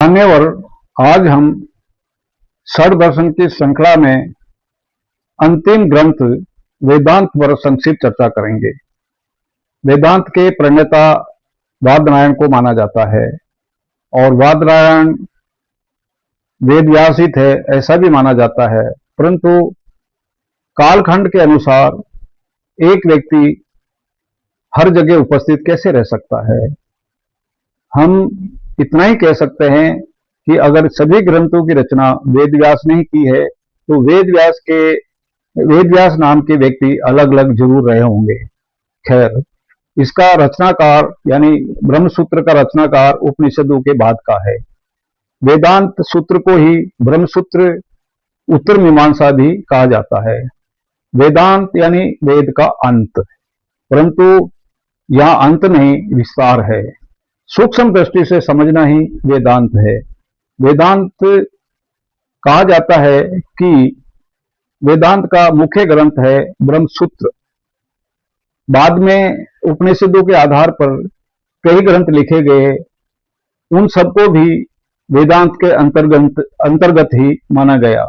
मान्यवर, आज हम षड दर्शन की श्रृंखला में अंतिम ग्रंथ वेदांत पर संक्षिप्त चर्चा करेंगे। वेदांत के प्रणेता वादनारायण को माना जाता है और वादनारायण वेद व्यास ही थे ऐसा भी माना जाता है, परंतु कालखंड के अनुसार एक व्यक्ति हर जगह उपस्थित कैसे रह सकता है। हम इतना ही कह सकते हैं कि अगर सभी ग्रंथों की रचना वेद व्यास ने ही की है तो वेद व्यास नाम के व्यक्ति अलग अलग जरूर रहे होंगे। खैर, इसका रचनाकार यानी ब्रह्मसूत्र का रचनाकार उपनिषदों के बाद का है। वेदांत सूत्र को ही ब्रह्मसूत्र उत्तर मीमांसा भी कहा जाता है। वेदांत यानी वेद का अंत, परंतु यह अंत नहीं, विस्तार है। सूक्ष्म दृष्टि से समझना ही वेदांत है। वेदांत कहा जाता है कि वेदांत का मुख्य ग्रंथ है ब्रह्मसूत्र। बाद में उपनिषदों के आधार पर कई ग्रंथ लिखे गए, उन सबको भी वेदांत के अंतर्गत ही माना गया।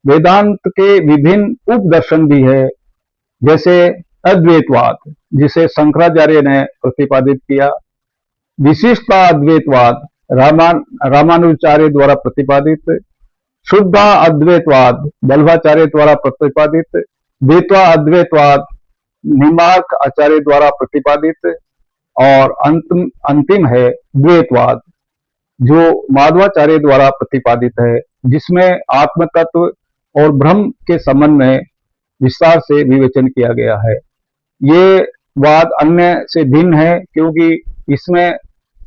वेदांत के विभिन्न उपदर्शन भी है, जैसे अद्वैतवाद, जिसे शंकराचार्य ने प्रतिपादित किया, विशिष्टा अद्वैतवाद रामानुजाचार्य द्वारा प्रतिपादित, शुद्ध अद्वैतवाद वल्लभाचार्य द्वारा प्रतिपादित, द्वैतवा अद्वैतवाद निम्बार्क आचार्य द्वारा प्रतिपादित, और अंतिम है द्वैतवाद जो माधवाचार्य द्वारा प्रतिपादित है, जिसमें आत्म तत्व और ब्रह्म के संबंध में विस्तार से विवेचन किया गया है। ये वाद अन्य से भिन्न है, क्योंकि इसमें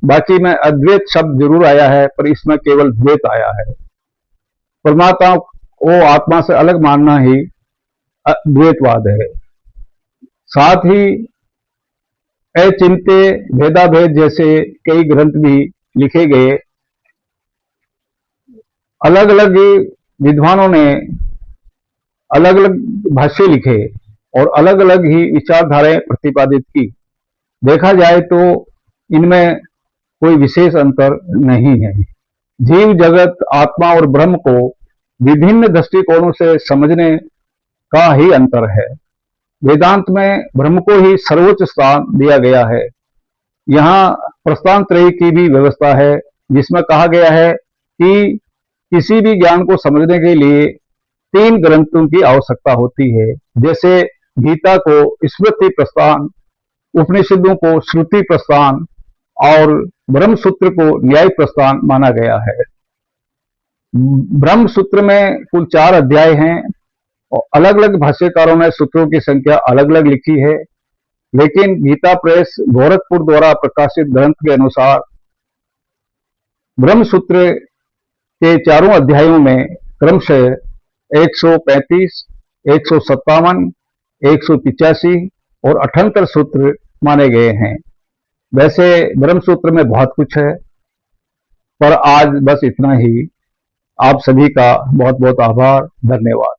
बाकी में अद्वैत शब्द जरूर आया है, पर इसमें केवल द्वैत आया है। परमात्मा को आत्मा से अलग मानना ही द्वैतवाद है। साथ ही अचिंत्य भेदाभेद जैसे कई ग्रंथ भी लिखे गए। अलग अलग विद्वानों ने अलग अलग भाष्य लिखे और अलग अलग ही विचारधाराएं प्रतिपादित की। देखा जाए तो इनमें कोई विशेष अंतर नहीं है। जीव जगत, आत्मा और ब्रह्म को विभिन्न दृष्टिकोणों से समझने का ही अंतर है। वेदांत में ब्रह्म को ही सर्वोच्च स्थान दिया गया है। यहाँ प्रस्थान त्रयी की भी व्यवस्था है, जिसमें कहा गया है कि किसी भी ज्ञान को समझने के लिए 3 ग्रंथों की आवश्यकता होती है। जैसे गीता को स्मृति प्रस्थान, उपनिषदों को श्रुति प्रस्थान और ब्रह्मसूत्र को न्याय प्रस्थान माना गया है। ब्रह्मसूत्र में कुल 4 अध्याय हैं और अलग अलग भाष्यकारों ने सूत्रों की संख्या अलग अलग लिखी है, लेकिन गीता प्रेस गोरखपुर द्वारा प्रकाशित ग्रंथ के अनुसार ब्रह्मसूत्र के 4 अध्यायों में क्रमशः 135, 157, 185 और 78 सूत्र माने गए हैं। वैसे ब्रह्मसूत्र में बहुत कुछ है, पर आज बस इतना ही। आप सभी का बहुत बहुत आभार, धन्यवाद।